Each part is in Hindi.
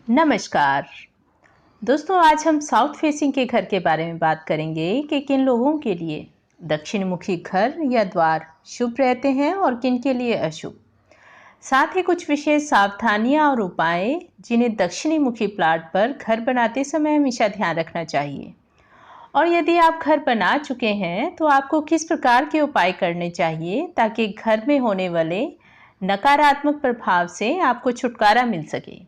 नमस्कार दोस्तों, आज हम साउथ फेसिंग के घर के बारे में बात करेंगे कि किन लोगों के लिए दक्षिण मुखी घर या द्वार शुभ रहते हैं और किन के लिए अशुभ। साथ ही कुछ विशेष सावधानियां और उपाय जिन्हें दक्षिणी मुखी प्लाट पर घर बनाते समय हमेशा ध्यान रखना चाहिए। और यदि आप घर बना चुके हैं तो आपको किस प्रकार के उपाय करने चाहिए ताकि घर में होने वाले नकारात्मक प्रभाव से आपको छुटकारा मिल सके।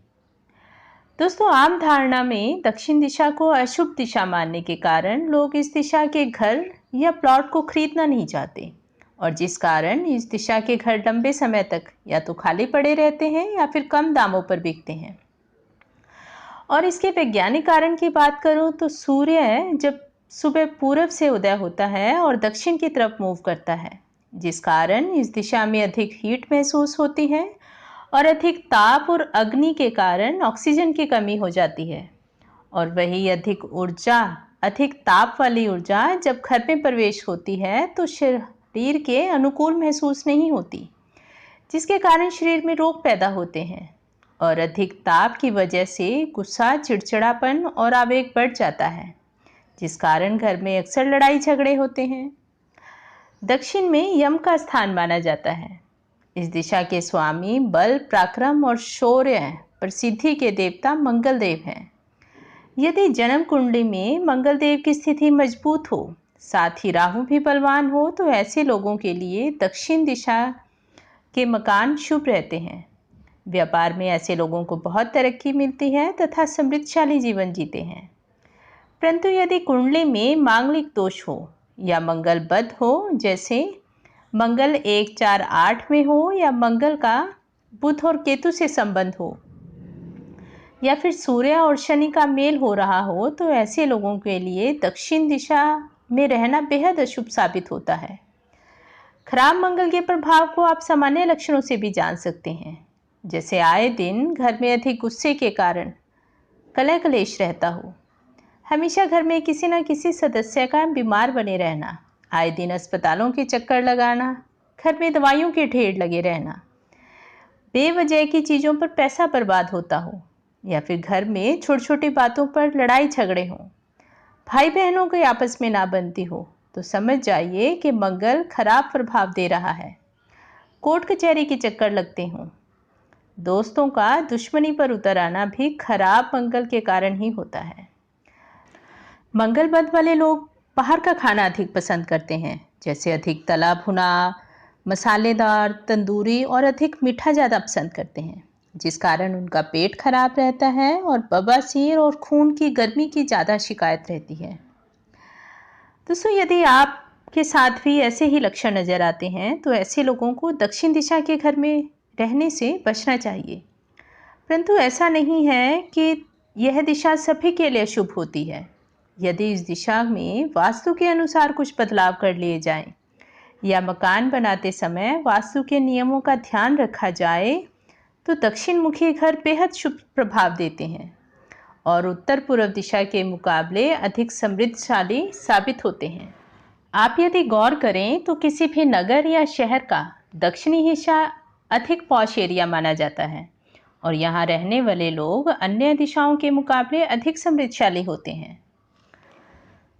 दोस्तों, आम धारणा में दक्षिण दिशा को अशुभ दिशा मानने के कारण लोग इस दिशा के घर या प्लॉट को खरीदना नहीं चाहते, और जिस कारण इस दिशा के घर लंबे समय तक या तो खाली पड़े रहते हैं या फिर कम दामों पर बिकते हैं। और इसके वैज्ञानिक कारण की बात करूं तो सूर्य जब सुबह पूरब से उदय होता है और दक्षिण की तरफ मूव करता है, जिस कारण इस दिशा में अधिक हीट महसूस होती है और अधिक ताप और अग्नि के कारण ऑक्सीजन की कमी हो जाती है। और वही अधिक ताप वाली ऊर्जा जब घर में प्रवेश होती है तो शरीर के अनुकूल महसूस नहीं होती, जिसके कारण शरीर में रोग पैदा होते हैं और अधिक ताप की वजह से गुस्सा, चिड़चिड़ापन और आवेग बढ़ जाता है, जिस कारण घर में अक्सर लड़ाई झगड़े होते हैं। दक्षिण में यम का स्थान माना जाता है। इस दिशा के स्वामी बल, पराक्रम और शौर्य, प्रसिद्धि के देवता मंगल देव हैं। यदि जन्म कुंडली में मंगल देव की स्थिति मजबूत हो, साथ ही राहु भी बलवान हो, तो ऐसे लोगों के लिए दक्षिण दिशा के मकान शुभ रहते हैं। व्यापार में ऐसे लोगों को बहुत तरक्की मिलती है तथा समृद्धशाली जीवन जीते हैं। परंतु यदि कुंडली में मांगलिक दोष हो या मंगल बद हो, जैसे मंगल 1, 4, 8 में हो, या मंगल का बुध और केतु से संबंध हो, या फिर सूर्य और शनि का मेल हो रहा हो, तो ऐसे लोगों के लिए दक्षिण दिशा में रहना बेहद अशुभ साबित होता है। खराब मंगल के प्रभाव को आप सामान्य लक्षणों से भी जान सकते हैं, जैसे आए दिन घर में अधिक गुस्से के कारण कलह क्लेश रहता हो, हमेशा घर में किसी न किसी सदस्य का बीमार बने रहना, आए दिन अस्पतालों के चक्कर लगाना, घर में दवाइयों के ढेर लगे रहना, बेवजह की चीज़ों पर पैसा बर्बाद होता हो, या फिर घर में छोटी छोटी बातों पर लड़ाई झगड़े हों, भाई बहनों की आपस में ना बनती हो, तो समझ जाइए कि मंगल खराब प्रभाव दे रहा है। कोर्ट कचहरी के चक्कर लगते हों, दोस्तों का दुश्मनी पर उतर आना भी खराब मंगल के कारण ही होता है। मंगल बद वाले लोग बाहर का खाना अधिक पसंद करते हैं, जैसे अधिक तला भुना, मसालेदार, तंदूरी और अधिक मीठा ज़्यादा पसंद करते हैं, जिस कारण उनका पेट खराब रहता है और बवासीर और खून की गर्मी की ज़्यादा शिकायत रहती है। दोस्तों, यदि आपके साथ भी ऐसे ही लक्षण नज़र आते हैं तो ऐसे लोगों को दक्षिण दिशा के घर में रहने से बचना चाहिए। परंतु ऐसा नहीं है कि यह दिशा सभी के लिए शुभ होती है। यदि इस दिशा में वास्तु के अनुसार कुछ बदलाव कर लिए जाएं या मकान बनाते समय वास्तु के नियमों का ध्यान रखा जाए, तो दक्षिण मुखी घर बेहद शुभ प्रभाव देते हैं और उत्तर पूर्व दिशा के मुकाबले अधिक समृद्धशाली साबित होते हैं। आप यदि गौर करें तो किसी भी नगर या शहर का दक्षिणी हिस्सा अधिक पॉश एरिया माना जाता है और यहाँ रहने वाले लोग अन्य दिशाओं के मुकाबले अधिक समृद्धशाली होते हैं।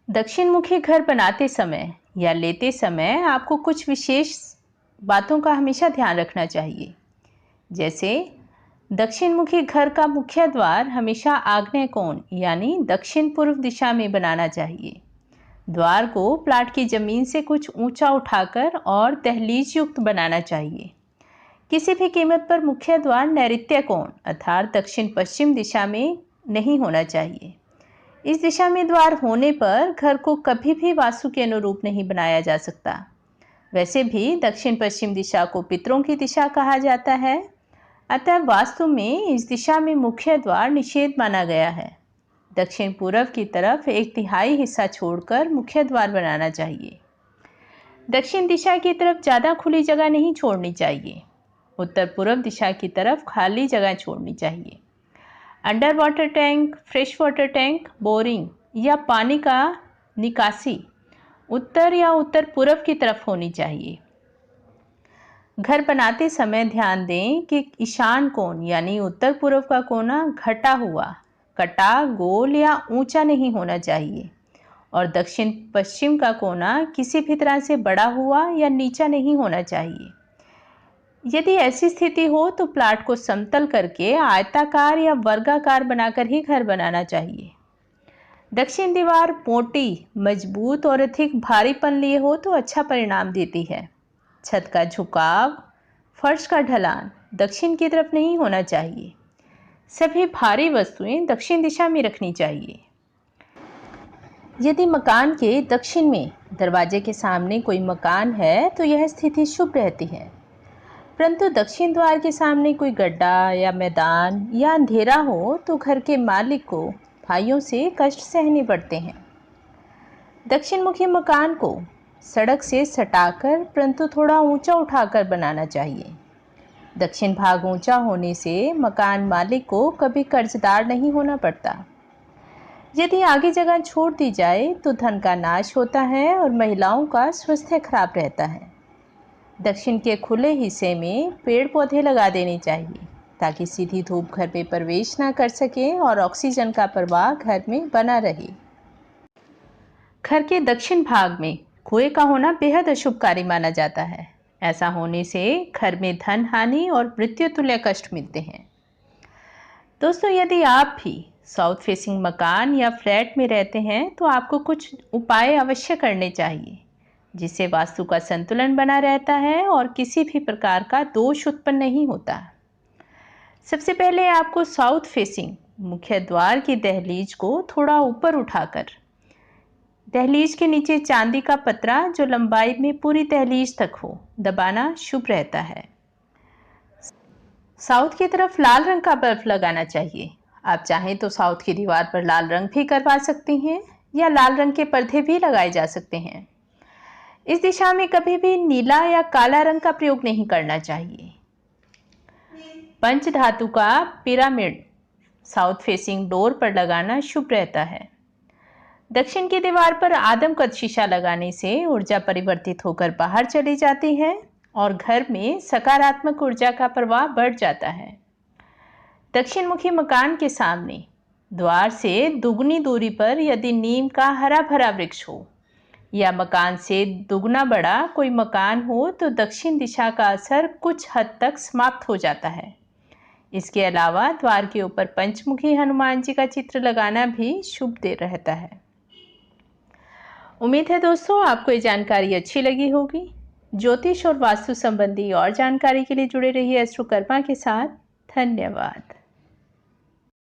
दक्षिण मुखी घर बनाते समय या लेते समय आपको कुछ विशेष बातों का हमेशा ध्यान रखना चाहिए, जैसे दक्षिण मुखी घर का मुख्य द्वार हमेशा आग्नेय कोण यानी दक्षिण पूर्व दिशा में बनाना चाहिए। द्वार को प्लाट की जमीन से कुछ ऊंचा उठाकर और दहलीज युक्त बनाना चाहिए। किसी भी कीमत पर मुख्य द्वार नैऋत्य कोण अर्थात दक्षिण पश्चिम दिशा में नहीं होना चाहिए। इस दिशा में द्वार होने पर घर को कभी भी वास्तु के अनुरूप नहीं बनाया जा सकता। वैसे भी दक्षिण पश्चिम दिशा को पितरों की दिशा कहा जाता है, अतः वास्तु में इस दिशा में मुख्य द्वार निषेध माना गया है। दक्षिण पूर्व की तरफ 1/3 हिस्सा छोड़कर मुख्य द्वार बनाना चाहिए। दक्षिण दिशा की तरफ ज़्यादा खुली जगह नहीं छोड़नी चाहिए। उत्तर पूर्व दिशा की तरफ खाली जगह छोड़नी चाहिए। Under water tank, fresh water tank, boring या पानी का निकासी उत्तर या उत्तर पूर्व की तरफ होनी चाहिए। घर बनाते समय ध्यान दें कि ईशान कोण यानी उत्तर पूर्व का कोना घटा हुआ, कटा, गोल या ऊंचा नहीं होना चाहिए और दक्षिण पश्चिम का कोना किसी भी तरह से बड़ा हुआ या नीचा नहीं होना चाहिए। यदि ऐसी स्थिति हो तो प्लाट को समतल करके आयताकार या वर्गाकार बनाकर ही घर बनाना चाहिए। दक्षिण दीवार मोटी, मजबूत और अधिक भारीपन लिए हो तो अच्छा परिणाम देती है। छत का झुकाव, फर्श का ढलान दक्षिण की तरफ नहीं होना चाहिए। सभी भारी वस्तुएं दक्षिण दिशा में रखनी चाहिए। यदि मकान के दक्षिण में दरवाजे के सामने कोई मकान है तो यह स्थिति शुभ रहती है, परंतु दक्षिण द्वार के सामने कोई गड्ढा या मैदान या अंधेरा हो तो घर के मालिक को भाइयों से कष्ट सहने पड़ते हैं। दक्षिण मुखी मकान को सड़क से सटाकर परंतु थोड़ा ऊंचा उठाकर बनाना चाहिए। दक्षिण भाग ऊंचा होने से मकान मालिक को कभी कर्जदार नहीं होना पड़ता। यदि आगे जगह छोड़ दी जाए तो धन का नाश होता है और महिलाओं का स्वास्थ्य खराब रहता है। दक्षिण के खुले हिस्से में पेड़ पौधे लगा देने चाहिए ताकि सीधी धूप घर में प्रवेश ना कर सके और ऑक्सीजन का प्रवाह घर में बना रहे। घर के दक्षिण भाग में कुएं का होना बेहद अशुभकारी माना जाता है। ऐसा होने से घर में धन हानि और मृत्यु तुल्य कष्ट मिलते हैं। दोस्तों, यदि आप भी साउथ फेसिंग मकान या फ्लैट में रहते हैं तो आपको कुछ उपाय अवश्य करने चाहिए जिससे वास्तु का संतुलन बना रहता है और किसी भी प्रकार का दोष उत्पन्न नहीं होता। सबसे पहले आपको साउथ फेसिंग मुख्य द्वार की दहलीज को थोड़ा ऊपर उठाकर दहलीज के नीचे चांदी का पतरा जो लंबाई में पूरी दहलीज तक हो दबाना शुभ रहता है। साउथ की तरफ लाल रंग का बल्ब लगाना चाहिए। आप चाहें तो साउथ की दीवार पर लाल रंग भी करवा सकती हैं या लाल रंग के पर्दे भी लगाए जा सकते हैं। इस दिशा में कभी भी नीला या काला रंग का प्रयोग नहीं करना चाहिए। पंच धातु का पिरामिड साउथ फेसिंग डोर पर लगाना शुभ रहता है। दक्षिण की दीवार पर आदमकद शीशा लगाने से ऊर्जा परिवर्तित होकर बाहर चली जाती है और घर में सकारात्मक ऊर्जा का प्रवाह बढ़ जाता है। दक्षिण मुखी मकान के सामने द्वार से दुगनी दूरी पर यदि नीम का हरा भरा वृक्ष हो या मकान से दुगना बड़ा कोई मकान हो तो दक्षिण दिशा का असर कुछ हद तक समाप्त हो जाता है। इसके अलावा द्वार के ऊपर पंचमुखी हनुमान जी का चित्र लगाना भी शुभ दे रहता है। उम्मीद है दोस्तों आपको ये जानकारी अच्छी लगी होगी। ज्योतिष और वास्तु संबंधी और जानकारी के लिए जुड़े रहिए एस्ट्रोकर्मा के साथ। धन्यवाद।